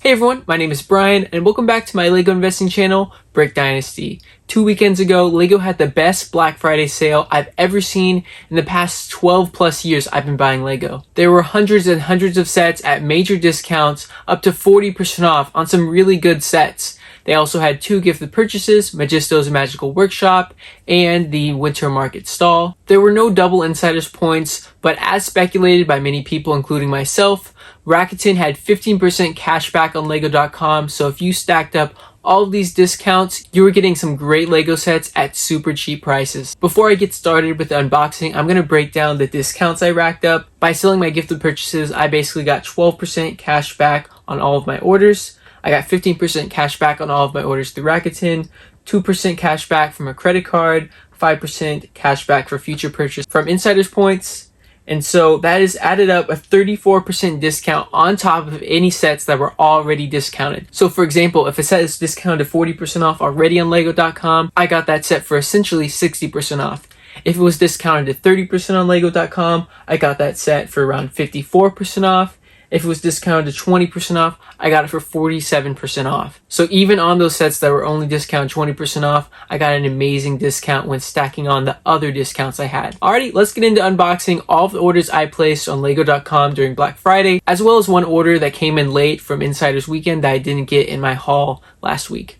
Hey everyone, my name is Brian and welcome back to my LEGO investing channel, Brick Dynasty. 2 weekends ago, LEGO had the best Black Friday sale I've ever seen in the past 12 plus years I've been buying LEGO. There were hundreds and hundreds of sets at major discounts, up to 40% off on some really good sets. They also had 2 gifted purchases, Magisto's Magical Workshop and the Winter Market Stall. There were no double insiders points, but as speculated by many people including myself, Rakuten had 15% cash back on Lego.com, so if you stacked up all of these discounts, you were getting some great LEGO sets at super cheap prices. Before I get started with the unboxing, I'm going to break down the discounts I racked up. By selling my gifted purchases, I basically got 12% cash back on all of my orders. I got 15% cash back on all of my orders through Rakuten, 2% cash back from a credit card, 5% cash back for future purchase from insiders points. And so that is added up a 34% discount on top of any sets that were already discounted. So for example, if a set is discounted 40% off already on Lego.com, I got that set for essentially 60% off. If it was discounted to 30% on Lego.com, I got that set for around 54% off. If it was discounted to 20% off, I got it for 47% off. So even on those sets that were only discounted 20% off, I got an amazing discount when stacking on the other discounts I had. Alrighty, let's get into unboxing all of the orders I placed on Lego.com during Black Friday, as well as one order that came in late from Insiders Weekend that I didn't get in my haul last week.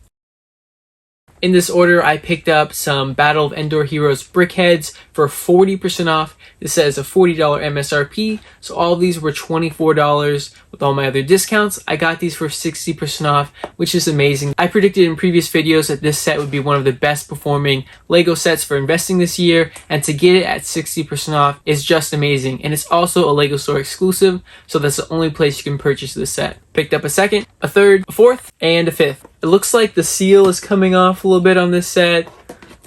In this order, I picked up some Battle of Endor Heroes BrickHeads for 40% off. This says a $40 MSRP, so all of these were $24 with all my other discounts. I got these for 60% off, which is amazing. I predicted in previous videos that this set would be one of the best performing LEGO sets for investing this year, and to get it at 60% off is just amazing. And it's also a LEGO store exclusive, so that's the only place you can purchase this set. Picked up a second, a third, a fourth, and a fifth. It looks like the seal is coming off a little bit on this set.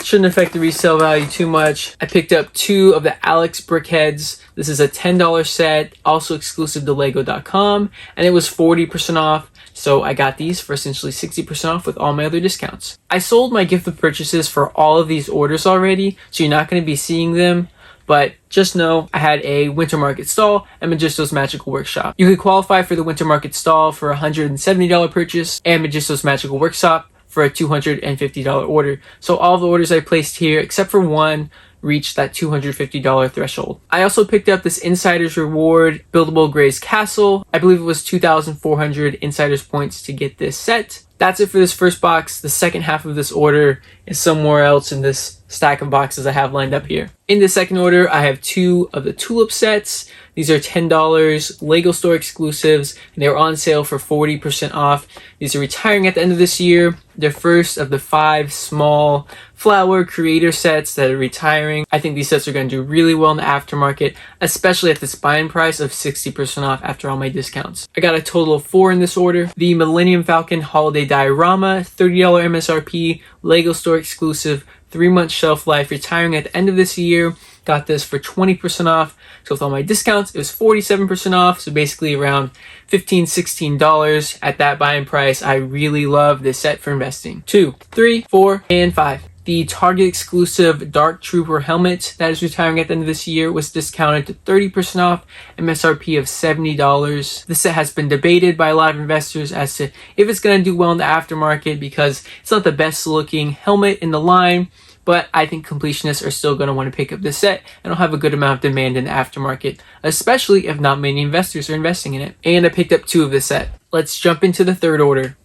Shouldn't affect the resale value too much. I picked up 2 of the Alex BrickHeads. This is a $10 set, also exclusive to Lego.com, and it was 40% off. So I got these for essentially 60% off with all my other discounts. I sold my gifted purchases for all of these orders already, so you're not going to be seeing them. But just know I had a Winter Market Stall and Magisto's Magical Workshop. You could qualify for the Winter Market Stall for a $170 purchase and Magisto's Magical Workshop for a $250 order. So all the orders I placed here, except for one, reached that $250 threshold. I also picked up this Insiders Reward Buildable Gray's Castle. I believe it was 2,400 Insiders points to get this set. That's it for this first box. The second half of this order is somewhere else in this stack of boxes I have lined up here. In the second order, I have 2 of the Tulip sets. These are $10 LEGO store exclusives, and they were on sale for 40% off. These are retiring at the end of this year. They're first of the 5 small flower creator sets that are retiring. I think these sets are going to do really well in the aftermarket, especially at this buying price of 60% off after all my discounts. I got a total of 4 in this order. The Millennium Falcon Holiday Diorama, $30 MSRP, LEGO store exclusive, 3-month shelf life, retiring at the end of this year. Got this for 20% off. So with all my discounts, it was 47% off. So basically around $15, $16 at that buying price. I really love this set for investing. 2, 3, 4, and 5. The Target exclusive Dark Trooper helmet that is retiring at the end of this year was discounted to 30% off, MSRP of $70. This set has been debated by a lot of investors as to if it's going to do well in the aftermarket because it's not the best looking helmet in the line. But I think completionists are still going to want to pick up this set and it'll have a good amount of demand in the aftermarket, especially if not many investors are investing in it. And I picked up 2 of this set. Let's jump into the third order.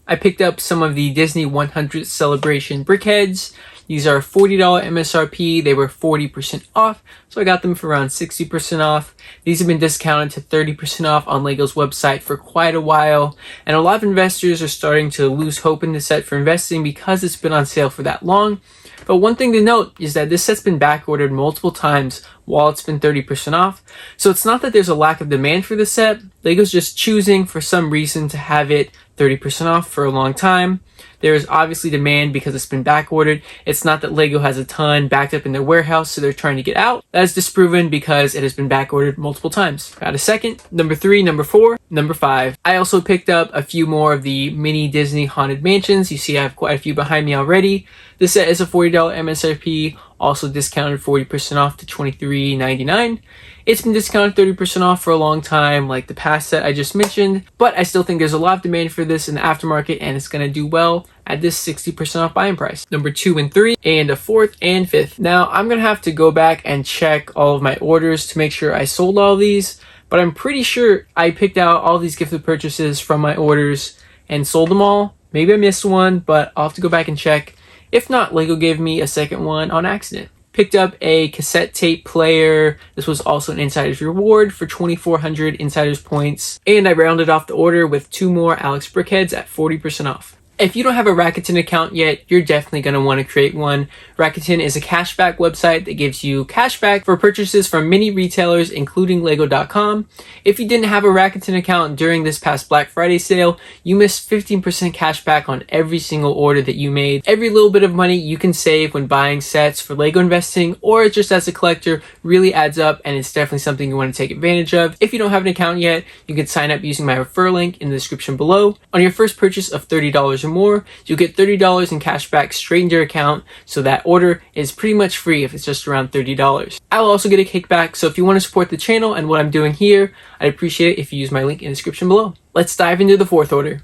I picked up some of the Disney 100th Celebration BrickHeads. These are $40 MSRP. They were 40% off, so I got them for around 60% off. These have been discounted to 30% off on LEGO's website for quite a while, and a lot of investors are starting to lose hope in the set for investing because it's been on sale for that long. But one thing to note is that this set's been backordered multiple times while it's been 30% off. So it's not that there's a lack of demand for the set. LEGO's just choosing for some reason to have it 30% off for a long time. There is obviously demand because it's been back ordered. It's not that Lego has a ton backed up in their warehouse, so they're trying to get out. That is disproven because it has been back ordered multiple times. Got a second, number 3, number 4, number 5. I also picked up a few more of the mini Disney Haunted Mansions. You see I have quite a few behind me already. This set is a $40 MSRP, also discounted 40% off to $23.99. It's been discounted 30% off for a long time, like the past set I just mentioned, but I still think there's a lot of demand for this in the aftermarket, and it's going to do well at this 60% off buying price. Number 2 and 3, and a 4th and 5th. Now, I'm going to have to go back and check all of my orders to make sure I sold all these, but I'm pretty sure I picked out all these gifted purchases from my orders and sold them all. Maybe I missed one, but I'll have to go back and check. If not, Lego gave me a second one on accident. Picked up a cassette tape player. This was also an Insider's Reward for 2,400 Insider's points. And I rounded off the order with 2 more Alex Brickheads at 40% off. If you don't have a Rakuten account yet, you're definitely going to want to create one. Rakuten is a cashback website that gives you cashback for purchases from many retailers, including Lego.com. If you didn't have a Rakuten account during this past Black Friday sale, you missed 15% cashback on every single order that you made. Every little bit of money you can save when buying sets for Lego investing or just as a collector really adds up, and it's definitely something you want to take advantage of. If you don't have an account yet, you can sign up using my referral link in the description below. On your first purchase of $30 or more, you'll get $30 in cash back straight into your account, so that order is pretty much free if it's just around $30. I'll also get a kickback, so if you want to support the channel and what I'm doing here, I'd appreciate it if you use my link in the description below. Let's dive into the 4th order.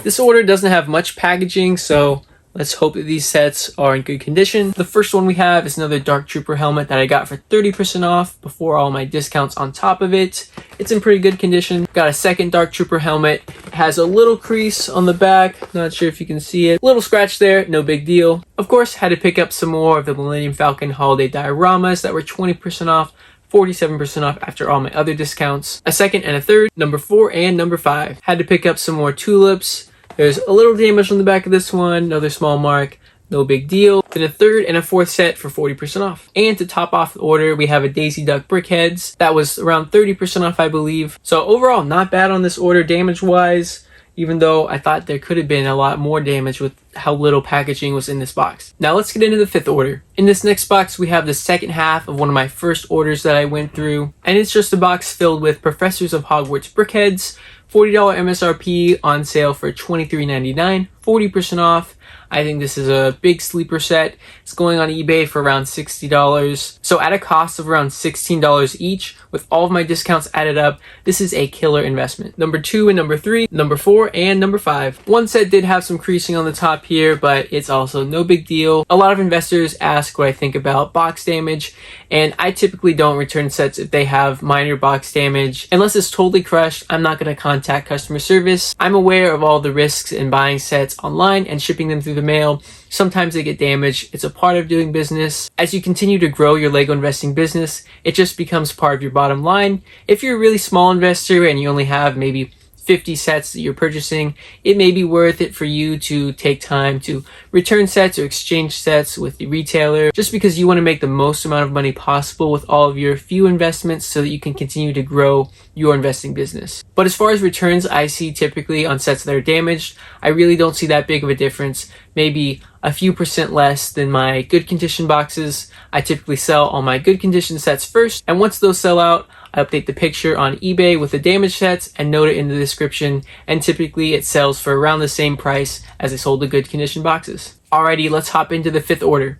This order doesn't have much packaging, so let's hope that these sets are in good condition. The first one we have is another Dark Trooper helmet that I got for 30% off before all my discounts on top of it. It's in pretty good condition. Got a second Dark Trooper helmet. It has a little crease on the back. Not sure if you can see it. Little scratch there, no big deal. Of course, had to pick up some more of the Millennium Falcon holiday dioramas that were 20% off. 47% off after all my other discounts. A second and a third, number 4 and number 5. Had to pick up some more tulips. There's a little damage on the back of this one, another small mark, no big deal. Then a third and a 4th set for 40% off. And to top off the order, we have a Daisy Duck Brickheads. That was around 30% off, I believe. So overall, not bad on this order damage-wise, even though I thought there could have been a lot more damage with how little packaging was in this box. Now let's get into the 5th order. In this next box, we have the second half of one of my first orders that I went through, and it's just a box filled with Professors of Hogwarts Brickheads. $40 MSRP, on sale for $23.99, 40% off. I think this is a big sleeper set. It's going on eBay for around $60. So at a cost of around $16 each, with all of my discounts added up, this is a killer investment. Number 2 and number 3, number 4 and number 5. One set did have some creasing on the top here, but it's also no big deal. A lot of investors ask what I think about box damage, and I typically don't return sets if they have minor box damage. Unless it's totally crushed, I'm not going to contact customer service. I'm aware of all the risks in buying sets online and shipping them through the mail. Sometimes they get damaged. It's a part of doing business. As you continue to grow your Lego investing business, it just becomes part of your bottom line. If you're a really small investor and you only have maybe 50 sets that you're purchasing, it may be worth it for you to take time to return sets or exchange sets with the retailer, just because you want to make the most amount of money possible with all of your few investments so that you can continue to grow your investing business. But as far as returns I see typically on sets that are damaged, I really don't see that big of a difference. Maybe a few percent less than my good condition boxes. I typically sell all my good condition sets first, and once those sell out, I update the picture on eBay with the damaged sets and note it in the description, and typically it sells for around the same price as I sold the good condition boxes. Alrighty, let's hop into the 5th order.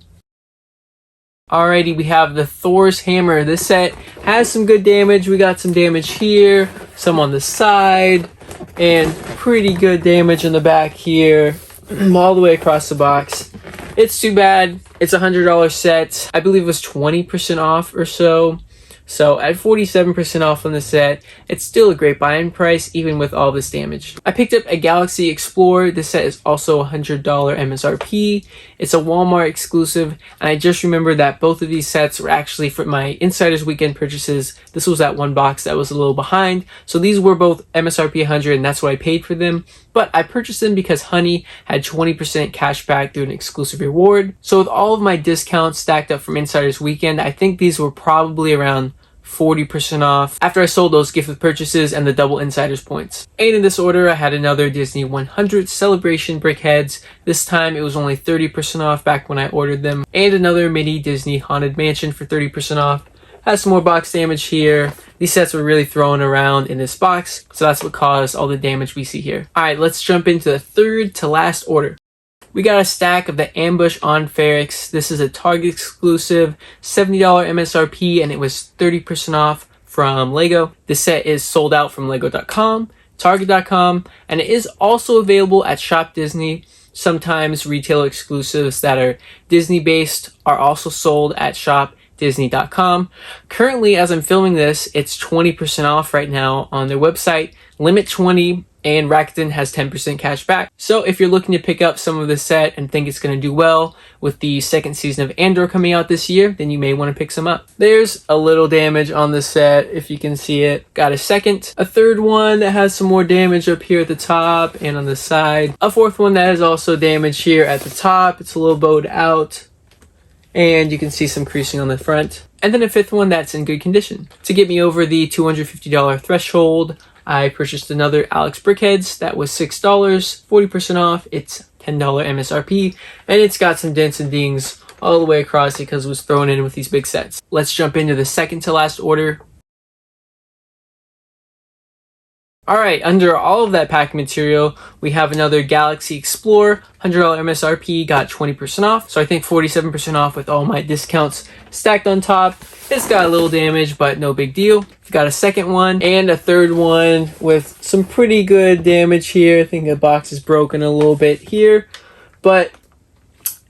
Alrighty, we have the Thor's Hammer. This set has some good damage. We got some damage here, some on the side, and pretty good damage in the back here, all the way across the box. It's too bad. It's a $100 set. I believe it was 20% off or so. So at 47% off on the set, it's still a great buy-in price even with all this damage. I picked up a Galaxy Explorer. This set is also a $100 MSRP. It's a Walmart exclusive, and I just remembered that both of these sets were actually for my Insiders Weekend purchases. This was that one box that was a little behind. So these were both MSRP 100, and that's what I paid for them. But I purchased them because Honey had 20% cash back through an exclusive reward. So with all of my discounts stacked up from Insiders Weekend, I think these were probably around 40% off after I sold those gift with purchases and the double insiders points. And in this order, I had another Disney 100 Celebration BrickHeads. This time it was only 30% off back when I ordered them. And another mini Disney Haunted Mansion for 30% off. Has some more box damage here. These sets were really thrown around in this box, so that's what caused all the damage we see here. Alright, let's jump into the third to last order. We got a stack of the Ambush on Ferrix. This is a Target exclusive, $70 MSRP, and it was 30% off from LEGO. This set is sold out from Lego.com, Target.com, and it is also available at Shop Disney. Sometimes retail exclusives that are Disney based are also sold at shopdisney.com. Currently, as I'm filming this, it's 20% off right now on their website, limit 20, and Rakuten has 10% cash back. So if you're looking to pick up some of the set and think it's going to do well with the second season of Andor coming out this year, then you may want to pick some up. There's a little damage on the set, if you can see it. Got a second. A third one that has some more damage up here at the top and on the side. A fourth one that has also damage here at the top. It's a little bowed out. And you can see some creasing on the front. And then a fifth one that's in good condition. To get me over the $250 threshold, I purchased another Alex BrickHeads that was $6, 40% off. It's $10 MSRP, and it's got some dents and dings all the way across because it was thrown in with these big sets. Let's jump into the second to last order. Alright, under all of that packing material, we have another Galaxy Explorer, $100 MSRP, got 20% off. So I think 47% off with all my discounts stacked on top. It's got a little damage, but no big deal. We've got a second one and a third one with some pretty good damage here. I think the box is broken a little bit here, but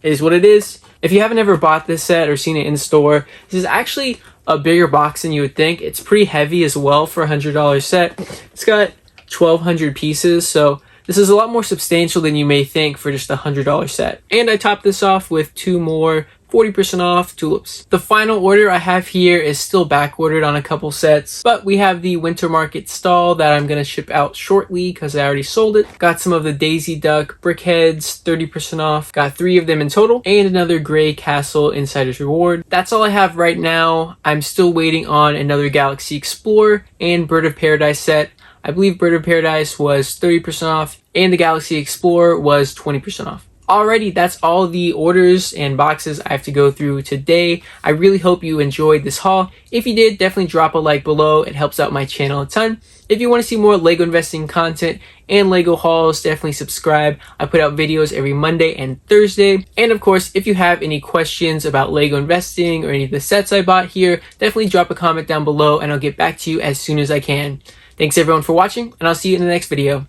it is what it is. If you haven't ever bought this set or seen it in store, this is actually a bigger box than you would think. It's pretty heavy as well for a $100 set. It's got 1,200 pieces, so this is a lot more substantial than you may think for just a $100 set. And I topped this off with two more 40% off tulips. The final order I have here is still back ordered on a couple sets, but we have the Winter Market stall that I'm going to ship out shortly because I already sold it. Got some of the Daisy Duck BrickHeads, 30% off. Got 3 of them in total, and another Gray Castle Insider's Reward. That's all I have right now. I'm still waiting on another Galaxy Explorer and Bird of Paradise set. I believe Bird of Paradise was 30% off, and the Galaxy Explorer was 20% off. Alrighty, that's all the orders and boxes I have to go through today. I really hope you enjoyed this haul. If you did, definitely drop a like below. It helps out my channel a ton. If you want to see more LEGO investing content and LEGO hauls, definitely subscribe. I put out videos every Monday and Thursday. And of course, if you have any questions about LEGO investing or any of the sets I bought here, definitely drop a comment down below and I'll get back to you as soon as I can. Thanks everyone for watching, and I'll see you in the next video.